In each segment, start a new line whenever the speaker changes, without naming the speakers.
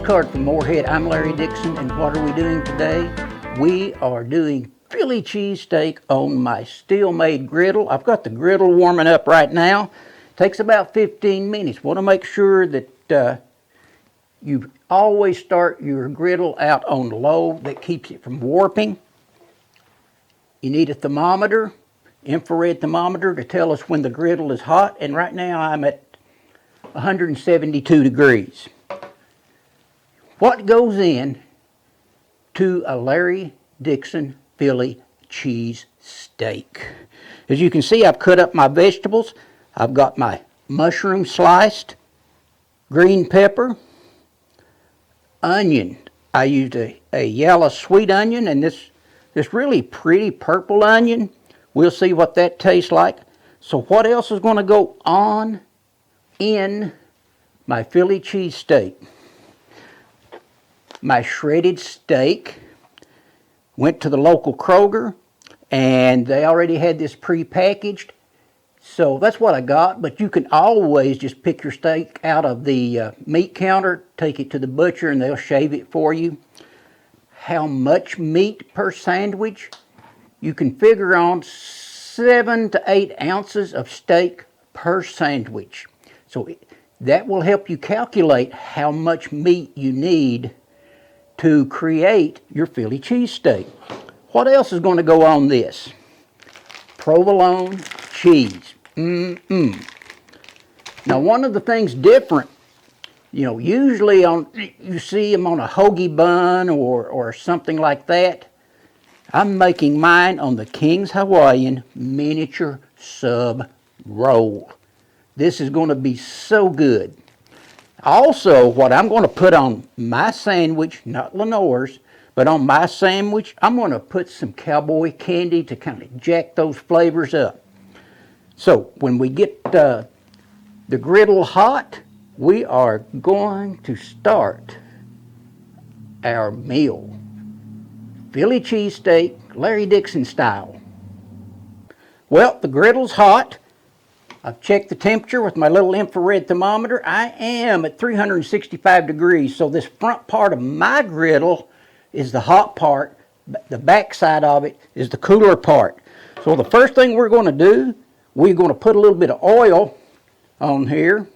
postcard from Morehead. I'm Larry Dixon, and what are we doing today? We are doing Philly cheesesteak on my steel-made griddle. I've got the griddle warming up right now. Takes about 15 minutes. Want to make sure that you always start your griddle out on low. That keeps it from warping. You need a thermometer, infrared thermometer, to tell us when the griddle is hot. And right now I'm at 172 degrees. What goes in to a Larry Dixon Philly cheese steak? As you can see, I've cut up my vegetables. I've got my mushroom sliced, green pepper, onion. I used a yellow sweet onion and this really pretty purple onion. We'll see what that tastes like. So what else is going to go on in my Philly cheese steak? My shredded steak. Went to the local Kroger and they already had this pre-packaged. So that's what I got, but you can always just pick your steak out of the meat counter, take it to the butcher and they'll shave it for you. How much meat per sandwich? You can figure on 7 to 8 ounces of steak per sandwich. So that will help you calculate how much meat you need to create your Philly cheesesteak. What else is going to go on this? Provolone cheese. Now, one of the things different, usually you see them on a hoagie bun or something like that. I'm making mine on the King's Hawaiian miniature sub roll. This is going to be so good. Also, what I'm going to put on my sandwich, not Lenore's, but on my sandwich, I'm going to put some cowboy candy to kind of jack those flavors up. So, when we get the griddle hot, we are going to start our meal. Philly cheesesteak, Larry Dixon style. Well, the griddle's hot. I've checked the temperature with my little infrared thermometer. I am at 365 degrees, so this front part of my griddle is the hot part. The back side of it is the cooler part. So the first thing we're going to do, we're going to put a little bit of oil on here.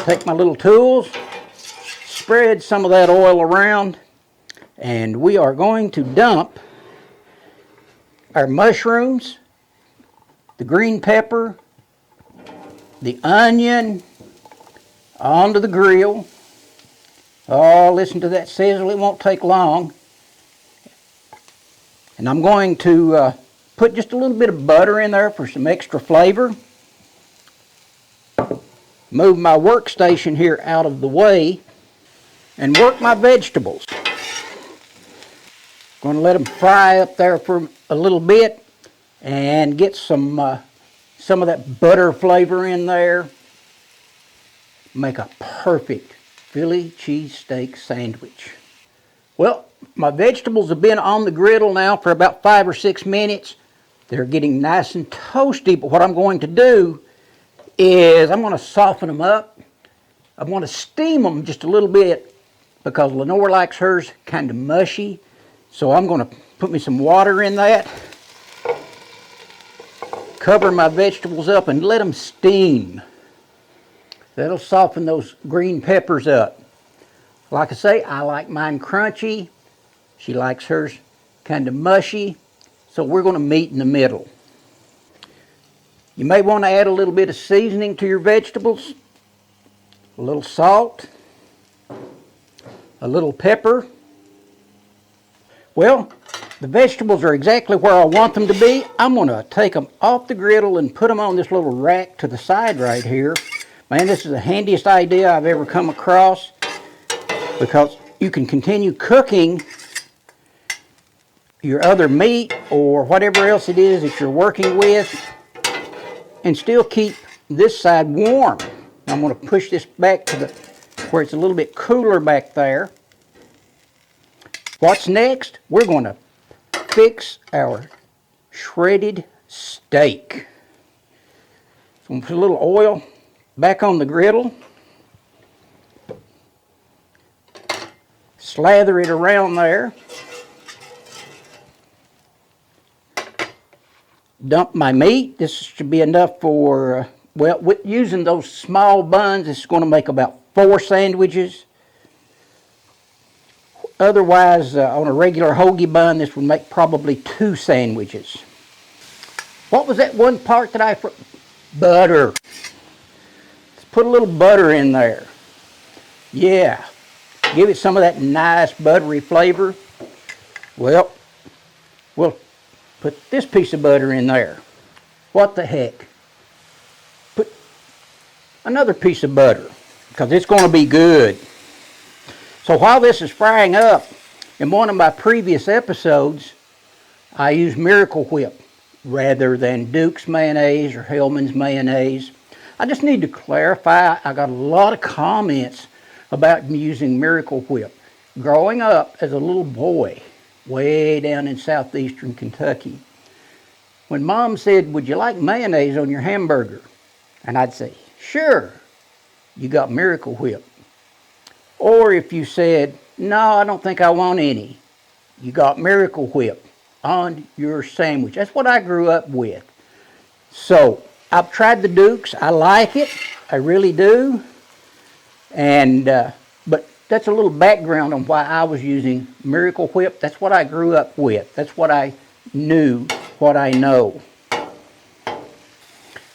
Take my little tools, spread some of that oil around, and we are going to dump our mushrooms, the green pepper, the onion onto the grill. Oh, listen to that sizzle. It won't take long. And I'm going to put just a little bit of butter in there for some extra flavor. Move my workstation here out of the way and work my vegetables. Going to let them fry up there for a little bit and get some of that butter flavor in there. Make a perfect Philly cheesesteak sandwich. Well, my vegetables have been on the griddle now for about 5 or 6 minutes. They're getting nice and toasty, but what I'm going to do is I'm going to soften them up. I want to steam them just a little bit because Lenore likes hers kind of mushy. So I'm going to put me some water in that. Cover my vegetables up and let them steam. That'll soften those green peppers up. Like I say, I like mine crunchy. She likes hers kind of mushy. So we're going to meet in the middle. You may want to add a little bit of seasoning to your vegetables. A little salt. A little pepper. Well, the vegetables are exactly where I want them to be. I'm going to take them off the griddle and put them on this little rack to the side right here. Man, this is the handiest idea I've ever come across because you can continue cooking your other meat or whatever else it is that you're working with and still keep this side warm. I'm going to push this back to where it's a little bit cooler back there. What's next? We're going to fix our shredded steak. So I'm going to put a little oil back on the griddle. Slather it around there. Dump my meat. This should be enough for, well, using those small buns, it's going to make about 4 sandwiches. Otherwise, on a regular hoagie bun, this would make probably 2 sandwiches. What was that one part that I... Butter. Let's put a little butter in there. Yeah. Give it some of that nice buttery flavor. Well, we'll put this piece of butter in there. What the heck? Put another piece of butter, because it's going to be good. So while this is frying up, in one of my previous episodes, I used Miracle Whip rather than Duke's mayonnaise or Hellman's mayonnaise. I just need to clarify, I got a lot of comments about using Miracle Whip. Growing up as a little boy, way down in southeastern Kentucky, when Mom said, "Would you like mayonnaise on your hamburger?" And I'd say, "Sure." You got Miracle Whip. Or if you said, "No, I don't think I want any," you got Miracle Whip on your sandwich. That's what I grew up with. So I've tried the Dukes. I like it. I really do. And but that's a little background on why I was using Miracle Whip. That's what I grew up with. That's what I knew, what I know.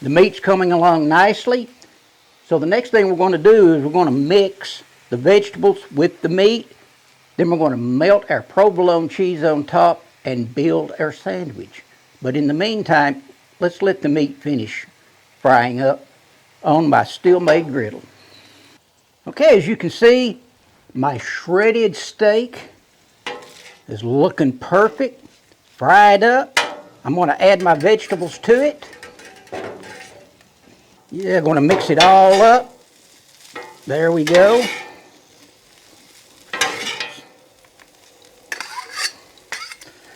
The meat's coming along nicely. So the next thing we're going to do is we're going to mix the vegetables with the meat. Then we're going to melt our provolone cheese on top and build our sandwich. But in the meantime, let's let the meat finish frying up on my still-made griddle. Okay, as you can see, my shredded steak is looking perfect, fried up. I'm going to add my vegetables to it. Yeah, going to mix it all up. There we go.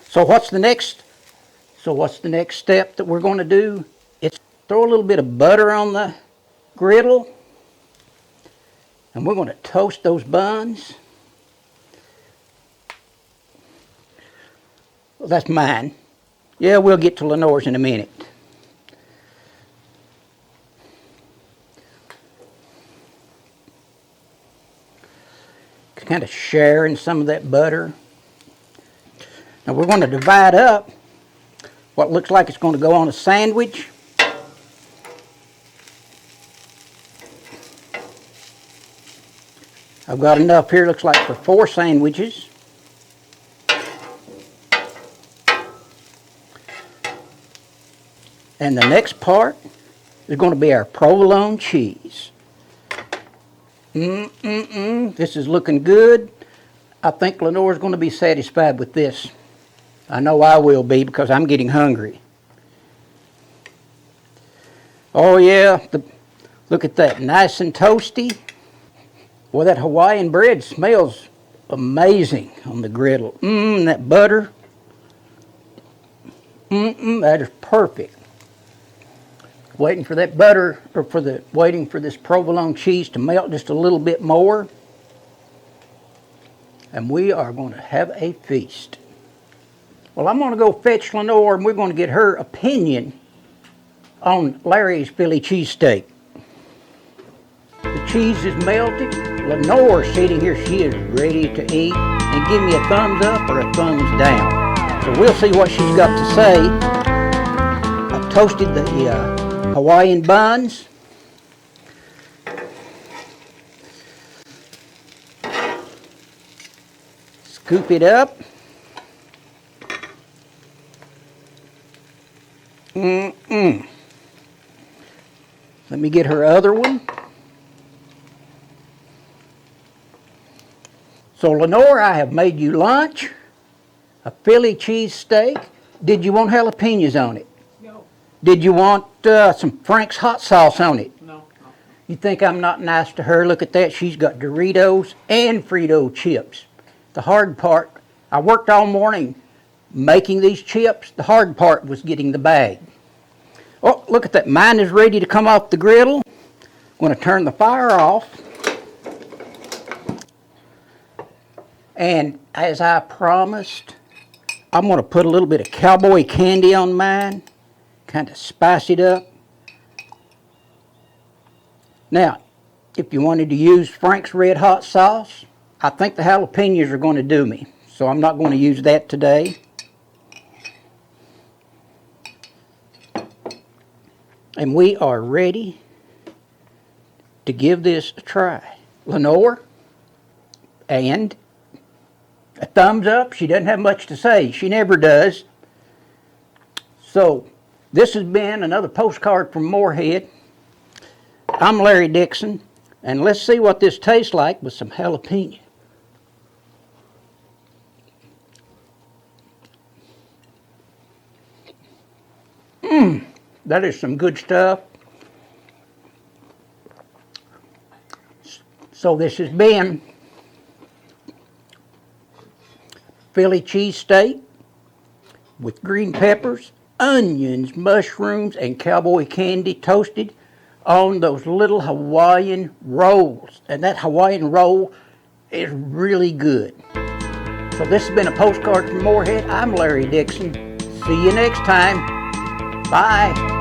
So what's the next step that we're going to do? It's throw a little bit of butter on the griddle, and we're going to toast those buns. Well, that's mine. Yeah, we'll get to Lenore's in a minute. Kind of sharing some of that butter. Now we're going to divide up what looks like it's going to go on a sandwich. I've got enough here, looks like, for 4 sandwiches. And the next part is going to be our provolone cheese. This is looking good. I think Lenore's going to be satisfied with this. I know I will be, because I'm getting hungry. Oh yeah, look at that, nice and toasty. Boy, that Hawaiian bread smells amazing on the griddle. That butter. That is perfect. Waiting for that butter, or waiting for this provolone cheese to melt just a little bit more. And we are going to have a feast. Well, I'm going to go fetch Lenore, and we're going to get her opinion on Larry's Philly cheesesteak. The cheese is melted. Lenore's sitting here. She is ready to eat. And give me a thumbs up or a thumbs down. So we'll see what she's got to say. I've toasted the Hawaiian buns. Scoop it up. Let me get her other one. So Lenore, I have made you lunch, a Philly cheesesteak. Did you want jalapenos on it?
No.
Did you want some Frank's hot sauce on it?
No.
You think I'm not nice to her? Look at that. She's got Doritos and Frito chips. The hard part, I worked all morning making these chips. The hard part was getting the bag. Oh, look at that. Mine is ready to come off the griddle. I'm going to turn the fire off. And as I promised, I'm going to put a little bit of cowboy candy on mine, kind of spice it up. Now, if you wanted to use Frank's Red Hot sauce, I think the jalapenos are going to do me, so I'm not going to use that today. And we are ready to give this a try. Lenore, and a thumbs up. She doesn't have much to say. She never does. So, this has been another postcard from Morehead. I'm Larry Dixon, and let's see what this tastes like with some jalapeno. That is some good stuff. So this has been Philly cheesesteak with green peppers, onions, mushrooms, and cowboy candy toasted on those little Hawaiian rolls. And that Hawaiian roll is really good. So this has been a postcard from Morehead. I'm Larry Dixon. See you next time. Bye.